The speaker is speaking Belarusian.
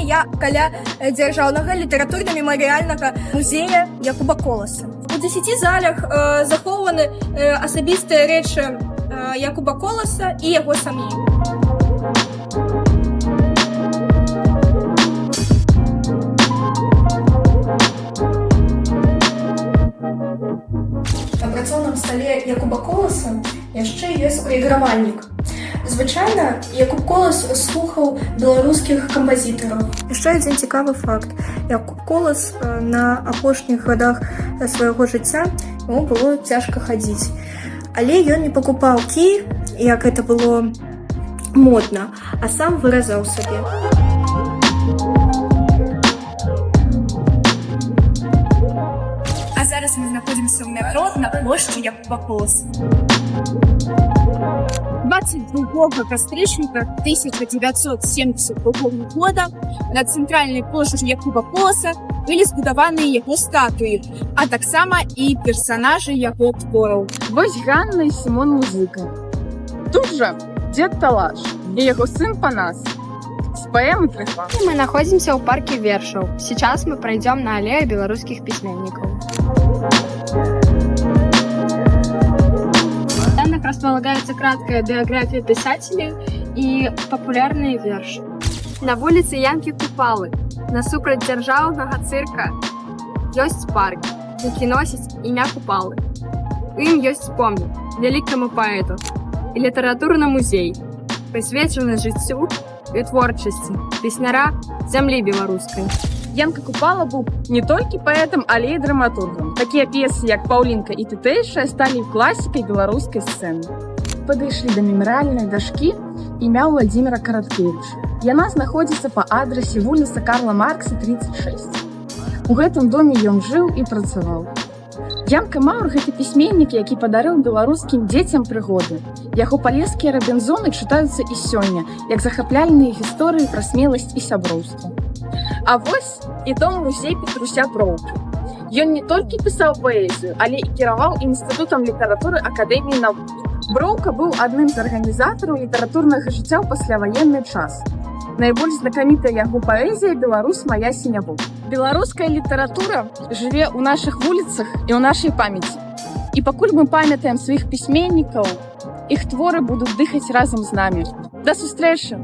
я каля дзяржаўнага літаратурна-мемарыяльнага музея Якуба Коласа. У 10 залях захоўваны асабістыя рэчы Якуба Коласа і яго сям'і. На працоўным стале Якуба Коласа яшчэ ёсць прайгравальнік. Звычайна Якуб Колас слухаў беларускіх кампазітараў. Яшчэ адзін цікавы факт. Якуб Колас на апошніх гадах свайго жыцця яму было цяжка хадзіць. Але ён не пакупаў кій, як гэта было модна, а сам выразаў сабе. А зараз мы знаходзімся ў метро на плошчы Якуба Коласа. 22 кастрычніка 1972 года на цэнтральнай плошчы Якуба Коласа былі збудаваныя яго статуі, а таксама і персанажы яго твораў. Вось Ганна і Сімон Музыка. Тут жа дзед Талаш і яго сын Панас. С паэмы прыхла. Мы находимся у парке вершаў. Сейчас мы пройдем на аллею белорусских письменников. В данных располагается краткая биография писателей и популярные верши. На улице Янки Купалы, насупраць дзяржаўнага цырка, ёсць парк, які носіць імя Купалы. У ім ёсць помнік вялікаму паэту і літаратурны музей, прысвечаны жыццю і творчасці песняра зямлі беларускай. Янка Купала быў не толькі паэтам, але і драматургам. Такія п'есы, як «Паўлінка» і «Тутэйшая» сталі класікай беларускай сцэны. Падышлі да мемарыяльнай дашкі імя Владзіміра Караткевіча. Яна знаходзіцца па адрасе вуліца Карла Маркса, 36. У гэтым доме ён жыў і працаваў. Янка Маур – гэта пісьменнік, які падарыў беларускім дзецям прыгоды. Яго палескія рабінзоны чытаюцца і сёння, як захапляльныя гісторыі пра смеласць і сяброўства. А вось і дом-музей Петруся Броўкі. Ён не толькі пісаў паэзію, але і кіраваў інстытутам літаратуры Акадэміі навук. Броўка быў адным з арганізатараў літаратурнага жыцця ў пасляваенны час. Найбольш знакамітая яго паэзія «Беларусь моя сіняву». Беларуская літаратура жыве ў нашых вуліцах і ў нашай памяці. І пакуль мы памятаем сваіх пісьменнікаў, іх творы будуць дыхаць разам з намі. Да сустрэчы!